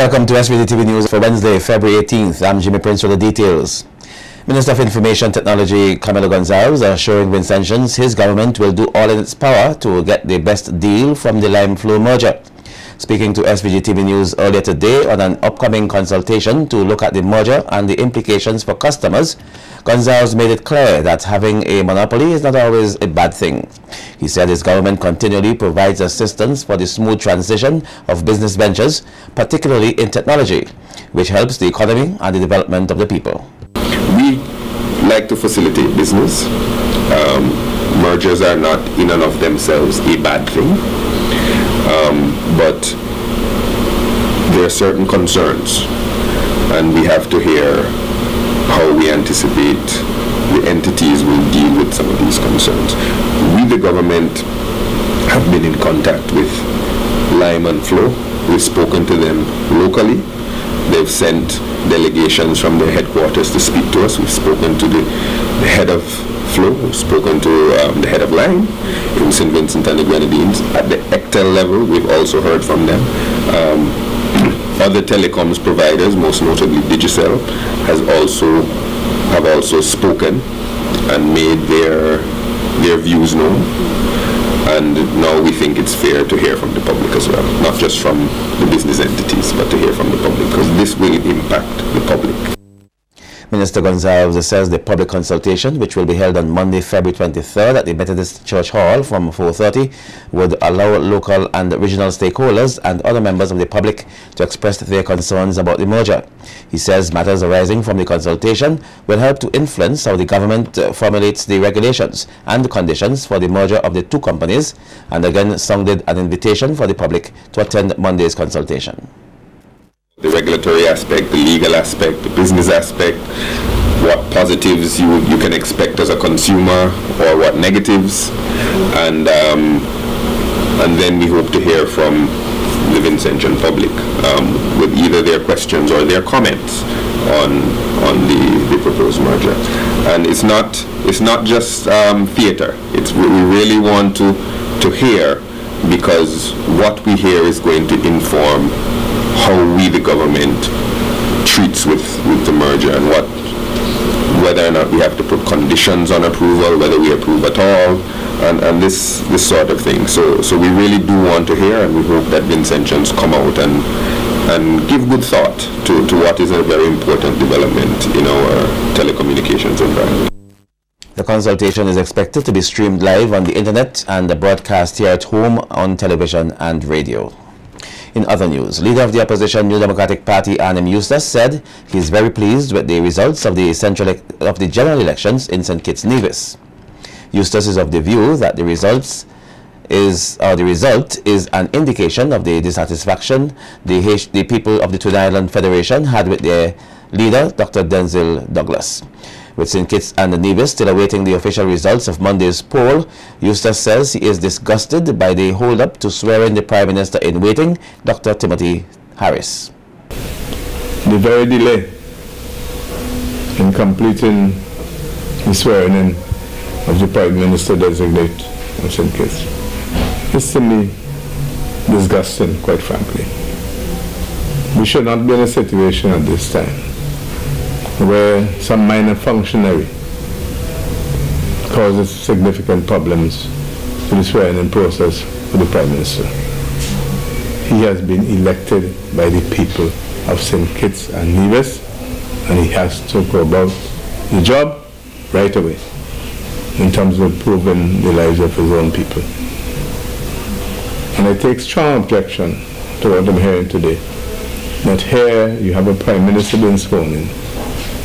Welcome to SVGTV News for Wednesday, February 18th. I'm Jimmy Prince for the details. Minister of Information Technology Camilo Gonzalez assuring Vincentians his government will do all in its power to get the best deal from the Lime Flow merger. Speaking to SVG-TV News earlier today on an upcoming consultation to look at the merger and the implications for customers, Gonzalez made it clear that having a monopoly is not always a bad thing. He said his government continually provides assistance for the smooth transition of business ventures, particularly in technology, which helps the economy and the development of the people. We like to facilitate business. Mergers are not in and of themselves a bad thing. But there are certain concerns, and we have to hear how we anticipate the entities will deal with some of these concerns. We, the government, have been in contact with Lime and Flow. We've spoken to them locally. They've sent delegations from their headquarters to speak to us. We've spoken to the head of Flow, we've spoken to the head of Lime in St. Vincent and the Grenadines. At the ECTEL level, we've also heard from them. Other telecoms providers, most notably Digicel, have also spoken and made their views known. And now we think it's fair to hear from the public as well, not just from the business entities, but to hear from the public, because this will impact the public. Minister Gonzalez says the public consultation, which will be held on Monday, February 23rd at the Methodist Church Hall from 4:30, would allow local and regional stakeholders and other members of the public to express their concerns about the merger. He says matters arising from the consultation will help to influence how the government formulates the regulations and the conditions for the merger of the two companies, and again sounded an invitation for the public to attend Monday's consultation. The regulatory aspect, the legal aspect, the business aspect, what positives you can expect as a consumer or what negatives, and then we hope to hear from the Vincentian public with either their questions or their comments on the proposed merger. And it's not just theater. We really want to hear, because what we hear is going to inform how we, the government, treats with the merger, and whether or not we have to put conditions on approval, whether we approve at all, and this sort of thing. So we really do want to hear, and we hope that Vincentians come out and give good thought to what is a very important development in our telecommunications environment. The consultation is expected to be streamed live on the internet and broadcast here at home on television and radio. In other news, leader of the opposition New Democratic Party, Arnim Eustace, said he is very pleased with the results of the general elections in St. Kitts Nevis. Eustace is of the view that the result is an indication of the dissatisfaction the people of the Twin Island Federation had with their leader, Dr. Denzil Douglas. With St. Kitts and Nevis still awaiting the official results of Monday's poll, Eustace says he is disgusted by the hold-up to swear in the Prime Minister-in-waiting, Dr. Timothy Harris. The very delay in completing the swearing-in of the Prime Minister-designate of St. Kitts is to me disgusting, quite frankly. We should not be in a situation at this time where some minor functionary causes significant problems to the swearing-in process for the Prime Minister. He has been elected by the people of St. Kitts and Nevis, and he has to go about the job right away in terms of improving the lives of his own people. And I take strong objection to what I'm hearing today, that here you have a Prime Minister being sworn in.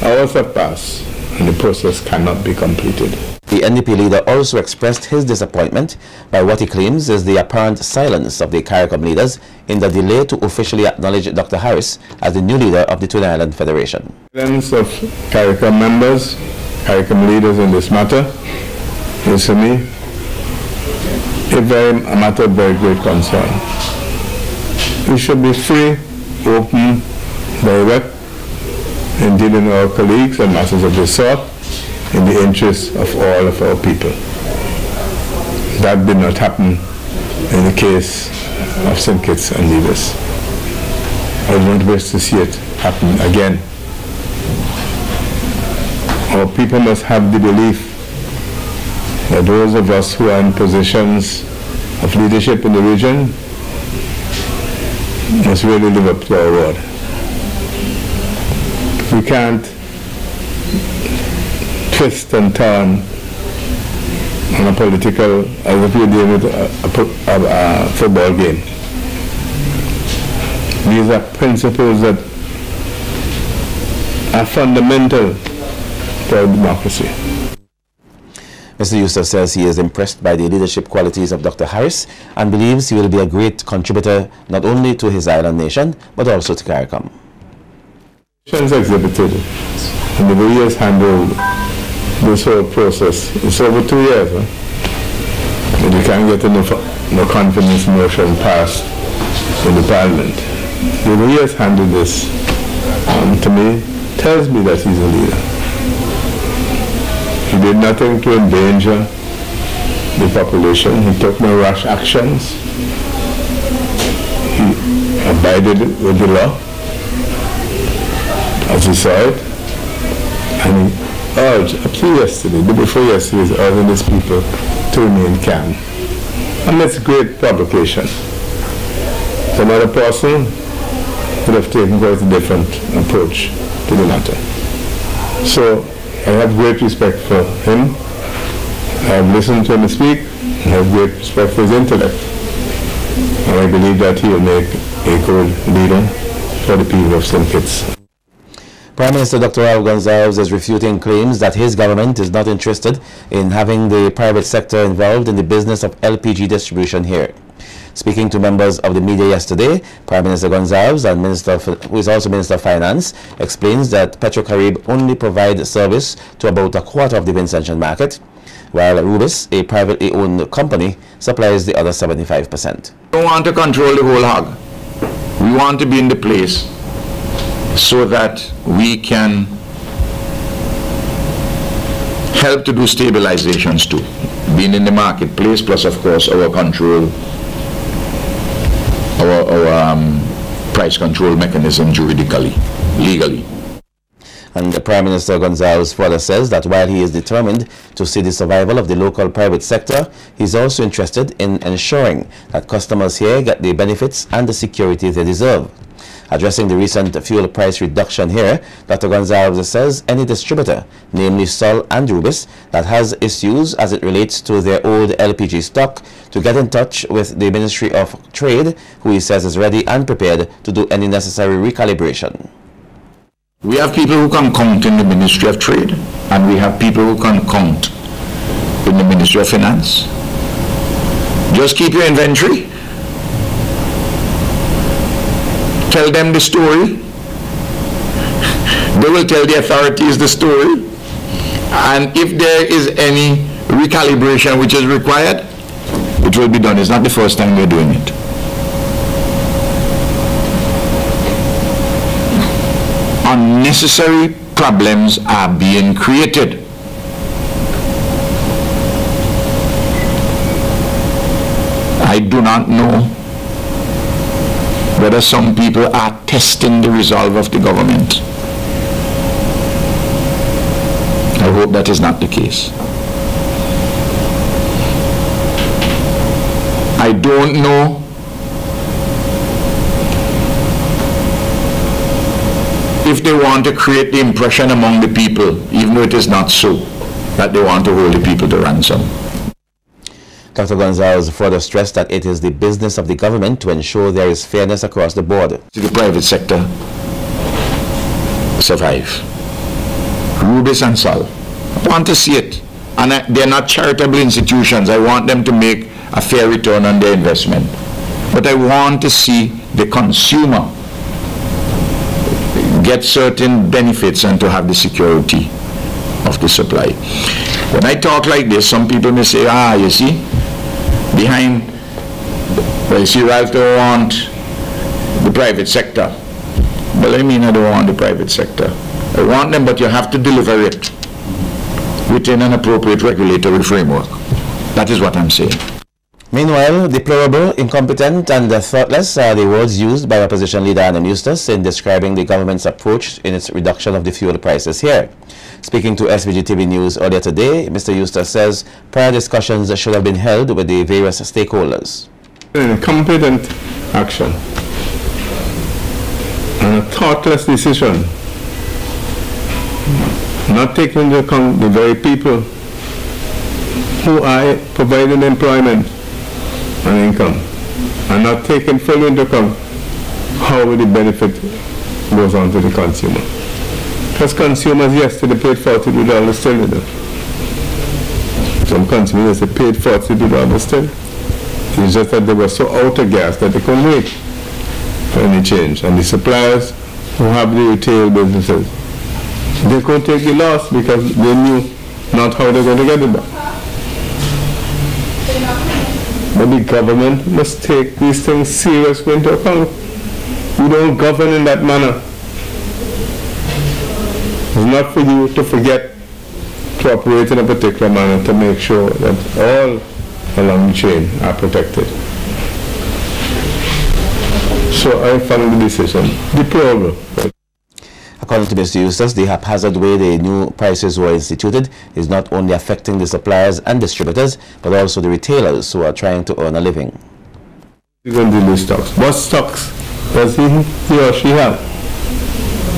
Hours have passed and the process cannot be completed. The NDP leader also expressed his disappointment by what he claims is the apparent silence of the CARICOM leaders in the delay to officially acknowledge Dr. Harris as the new leader of the Twin Island Federation. Silence of CARICOM members, CARICOM leaders in this matter is to me a matter of very great concern. We should be free, open, direct in dealing with our colleagues and matters of this sort in the interests of all of our people. That did not happen in the case of St. Kitts and Nevis. I don't wish to see it happen again. Our people must have the belief that those of us who are in positions of leadership in the region must really live up to our word. We can't twist and turn on a political, as if you're dealing with a football game. These are principles that are fundamental to our democracy. Mr. Eustace says he is impressed by the leadership qualities of Dr. Harris and believes he will be a great contributor not only to his island nation but also to CARICOM. Exhibited and the way he has handled this whole process. It's over 2 years, huh? And you can't get no confidence motion passed in the Parliament. The way he has handled this, to me, tells me that he's a leader. He did nothing to endanger the population. He took no rash actions. He abided with the law, as he saw it, and he urged, up to yesterday, the day before yesterday, he was urging his people to remain calm. And that's great provocation. Another person would have taken quite a different approach to the matter. So I have great respect for him. I have listened to him speak. I have great respect for his intellect. And I believe that he will make a good leader for the people of St. Kitts. Prime Minister Dr. Raul Gonzalez is refuting claims that his government is not interested in having the private sector involved in the business of LPG distribution here. Speaking to members of the media yesterday, Prime Minister Gonzalez, and who is also Minister of Finance, explains that Petrocarib only provides service to about a quarter of the Vincentian market, while Rubis, a privately owned company, supplies the other 75%. We don't want to control the whole hog. We want to be in the place so that we can help to do stabilizations too, being in the marketplace, plus of course our control, our price control mechanism juridically, legally. And the Prime Minister Gonzalez further says that while he is determined to see the survival of the local private sector, he is also interested in ensuring that customers here get the benefits and the security they deserve. Addressing the recent fuel price reduction here, Dr. Gonzalez says any distributor, namely Sol and Rubis, that has issues as it relates to their old LPG stock, to get in touch with the Ministry of Trade, who he says is ready and prepared to do any necessary recalibration. We have people who can count in the Ministry of Trade, and we have people who can count in the Ministry of Finance. Just keep your inventory. Tell them the story. They will tell the authorities the story. And if there is any recalibration which is required, it will be done. It's not the first time we're doing it. Unnecessary problems are being created. I do not know whether some people are testing the resolve of the government. I hope that is not the case. I don't know if they want to create the impression among the people, even though it is not so, that they want to hold the people to ransom. Dr. Gonzalez further stressed that it is the business of the government to ensure there is fairness across the board. The private sector survive. Rubis and Sol, I want to see it. And they're not charitable institutions. I want them to make a fair return on their investment. But I want to see the consumer get certain benefits and to have the security of the supply. When I talk like this, some people may say, you see, behind, well, you see, Ralph don't want the private sector. Well, I mean, I don't want the private sector. I want them, but you have to deliver it within an appropriate regulatory framework. That is what I'm saying. Meanwhile, deplorable, incompetent and thoughtless are the words used by opposition leader Annem Eustace in describing the government's approach in its reduction of the fuel prices here. Speaking to SVG-TV News earlier today, Mr. Eustace says prior discussions should have been held with the various stakeholders. Incompetent action and a thoughtless decision, not taking into account the very people who are providing employment and income, and not taking fully into account how the benefit goes on to the consumer. Because consumers yesterday paid $42 still, you know. Some consumers paid $42 still. It's just that they were so out of gas that they couldn't wait for any change. And the suppliers who have the retail businesses, they couldn't take the loss because they knew not how they're going to get it back. But the government must take these things seriously into account. You don't govern in that manner. It's not for you to forget to operate in a particular manner to make sure that all along the chain are protected. So I found the decision deplorable. According to Mr. Eustace, the haphazard way the new prices were instituted is not only affecting the suppliers and distributors, but also the retailers who are trying to earn a living. You're going to lose stocks. What stocks does he or she have?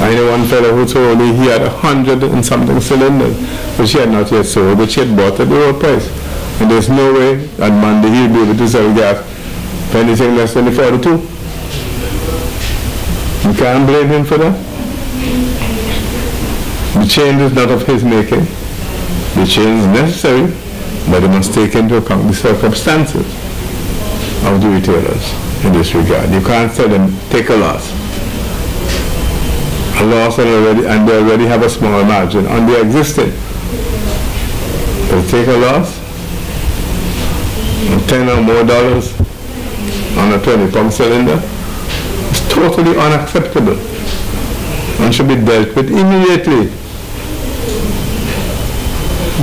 I know one fellow who told me he had 100 and something cylinders, but she had not yet sold, but she had bought at the old price. And there's no way on Monday he'll be able to sell gas for anything less than the 42. You can't blame him for that. The change is not of his making. The change is necessary, but they must take into account the circumstances of the retailers in this regard. You can't tell them, take a loss. A loss and they already have a small margin on the existing. But take a loss of $10 or more on a 20-pump cylinder, it's totally unacceptable and should be dealt with immediately.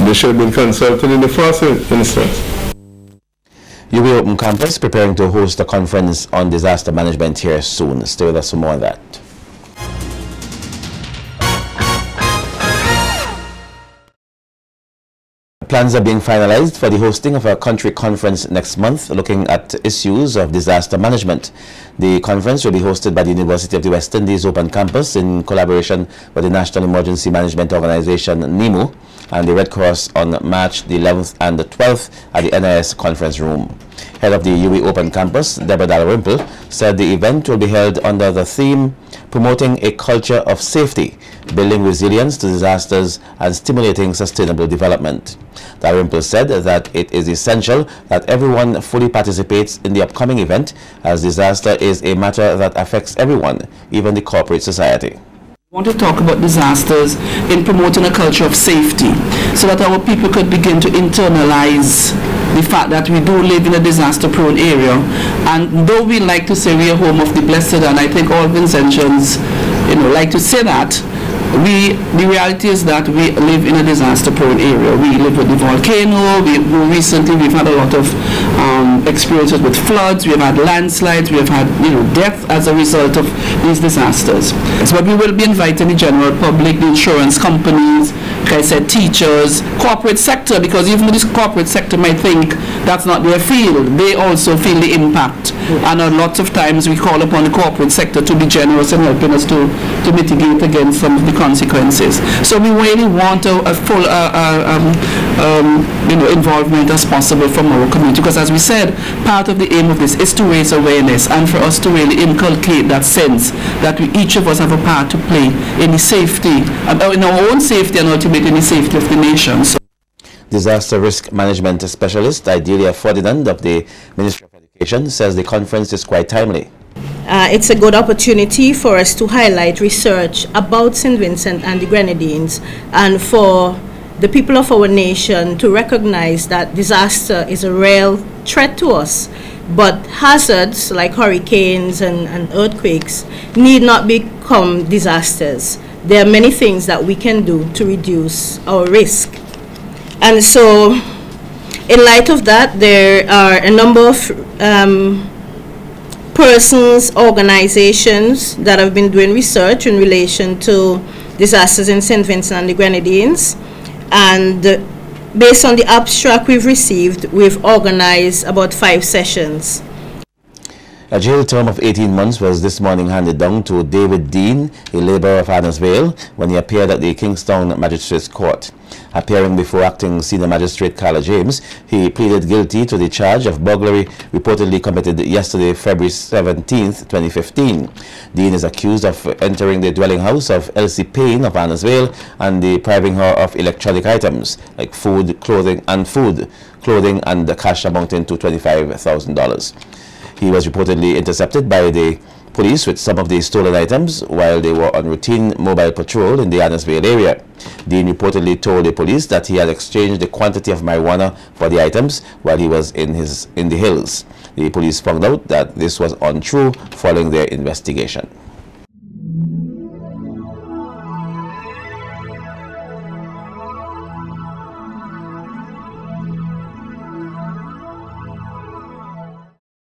They should have been consulted in the first instance. UB Open Campus preparing to host a conference on disaster management here soon. Stay with us for more on that. Plans are being finalized for the hosting of a country conference next month looking at issues of disaster management. The conference will be hosted by the University of the West Indies Open Campus in collaboration with the National Emergency Management Organization, NEMO, and the Red Cross on March the 11th and the 12th at the NIS Conference Room. Head of the UB Open Campus, Deborah Dalrymple, said the event will be held under the theme Promoting a Culture of Safety, Building Resilience to Disasters and Stimulating Sustainable Development. Dalrymple said that it is essential that everyone fully participates in the upcoming event, as disaster is a matter that affects everyone, even the corporate society. I want to talk about disasters in promoting a culture of safety so that our people could begin to internalize the fact that we do live in a disaster-prone area. And though we like to say we are home of the blessed, and I think all Vincentians like to say that, the reality is that we live in a disaster-prone area. We live with the volcano. Recently we've had a lot of experiences with floods. We've had landslides. We've had death as a result of these disasters. So we will be inviting the general public, the insurance companies, like I said, teachers, corporate sector, because even this corporate sector might think that's not their field. They also feel the impact. And lots of times we call upon the corporate sector to be generous in helping us to mitigate against some of the consequences. So we really want a full involvement as possible from our community, because as we said, part of the aim of this is to raise awareness and for us to really inculcate that sense that each of us have a part to play in the safety, in our own safety and ultimately in the safety of the nation. So Disaster Risk Management Specialist Idelia Ferdinand of the Ministry of Education says the conference is quite timely. It's a good opportunity for us to highlight research about St. Vincent and the Grenadines, and for the people of our nation to recognize that disaster is a real threat to us, but hazards like hurricanes and earthquakes need not become disasters. There are many things that we can do to reduce our risk. And so In light of that, there are a number of persons, organizations that have been doing research in relation to disasters in St. Vincent and the Grenadines, and based on the abstract we've received, we've organized about 5 sessions. A jail term of 18 months was this morning handed down to David Dean, a laborer of Adamsville, when he appeared at the Kingstown Magistrates Court. Appearing before acting senior magistrate Carla James, he pleaded guilty to the charge of burglary reportedly committed yesterday, February 17, 2015. Dean is accused of entering the dwelling house of Elsie Payne of Adamsville and depriving her of electronic items like clothing, and the cash amounting to $25,000. He was reportedly intercepted by the police with some of the stolen items while they were on routine mobile patrol in the Adamsville area. Dean reportedly told the police that he had exchanged the quantity of marijuana for the items while he was in the hills. The police found out that this was untrue following their investigation.